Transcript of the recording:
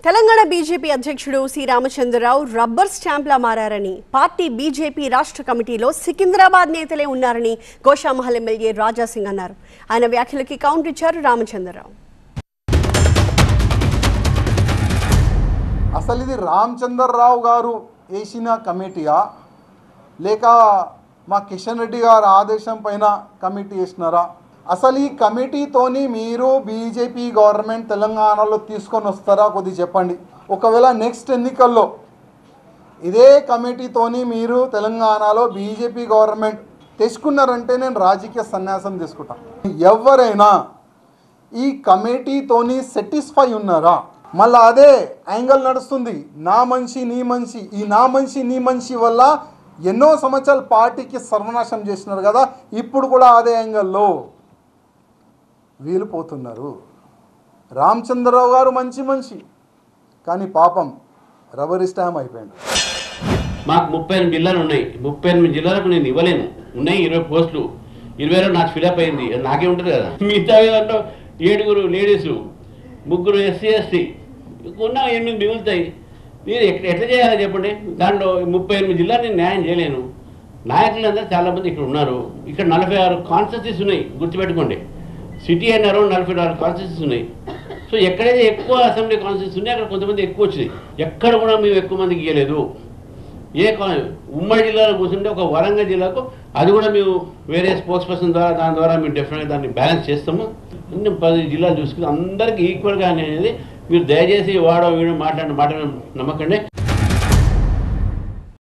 Telangana BJP అధ్యక్షుడు C Ramachandra Rao rubber స్టాంప్లా మారారని పార్టీ బీజేపీ రాష్ట్ర కమిటీలో సికింద్రాబాద్ నేతలే ఉన్నారని గోషామహల్ ఎమ్మెల్యే రాజాసింగ్ అన్నారు. ఆయన వ్యాఖ్యలకి కౌంటర్ ఇచ్చారు రామచంద్రరావు. అసలు ఇది రామచంద్రరావు గారు వేసిన కమిటీయా లేక మా కిషన్ రెడ్డి గారు ఆదేశం పైన కమిటీ వేసినారా? అసలు ఈ కమిటీతోని మీరు బీజేపీ గవర్నమెంట్ తెలంగాణలో తీసుకొని వస్తారా? కొద్దిగా చెప్పండి. ఒకవేళ నెక్స్ట్ ఎన్నికల్లో ఇదే కమిటీతోని మీరు తెలంగాణలో బీజేపీ గవర్నమెంట్ తెచ్చుకున్నారంటే నేను రాజకీయ సన్యాసం తీసుకుంటాను. ఎవరైనా ఈ కమిటీతోని సాటిస్ఫై ఉన్నారా? మళ్ళీ అదే యాంగిల్ నడుస్తుంది. నా మనిషి నీ మనిషి, ఈ నా మనిషి నీ మనిషి వల్ల ఎన్నో సంవత్సరాలు పార్టీకి సర్వనాశం చేసినారు కదా, ఇప్పుడు కూడా అదే యాంగిల్లో వీలు పోతున్నారు. రామచంద్రరావు గారు మంచి మనిషి, కానీ పాపం రబ్బర్ స్టాంప్ అయిపోయాడు. మాకు 38 జిల్లాలు ఉన్నాయి. 38 జిల్లాలకు నేను ఇవ్వలేను. ఉన్నాయి 20 పోస్టులు, 20లో నాకు ఫిలప్ అయింది. నాకే ఉంటుంది కదా. మిగతా దాంట్లో 7 లేడీసు, 3 SC ST ఉన్న 8 మిగులుతాయి. మీరు ఎట్లా చేయాలో చెప్పండి. దాంట్లో 38 జిల్లాలు నేను న్యాయం చేయలేను. నాయకులందరూ చాలామంది ఇక్కడ ఉన్నారు. ఇక్కడ 46 కాన్స్టిట్యూన్సీస్ ఉన్నాయి, గుర్తుపెట్టుకోండి. సిటీ అండ్ అరౌండ్ 44 కాన్స్టిట్యూన్సీస్ ఉన్నాయి. సో ఎక్కడైతే ఎక్కువ అసెంబ్లీ కాన్స్టిట్యూన్సీ ఉన్నాయి అక్కడ కొంతమంది ఎక్కువ వచ్చినాయి. ఎక్కడ కూడా మేము ఎక్కువ మందికి ఇవ్వలేదు. ఉమ్మడి జిల్లాలో కూర్చుంటే ఒక వరంగల్ జిల్లాకు అది కూడా మేము వేరే స్పోక్స్ పర్సన్ ద్వారా దాని ద్వారా మేము డెఫినెట్గా దాన్ని బ్యాలెన్స్ చేస్తాము. అన్ని 10 జిల్లాలు చూసుకుని అందరికీ ఈక్వల్గా అనేది మీరు దయచేసి వాడో వీడో మాటలు నమ్మకండి.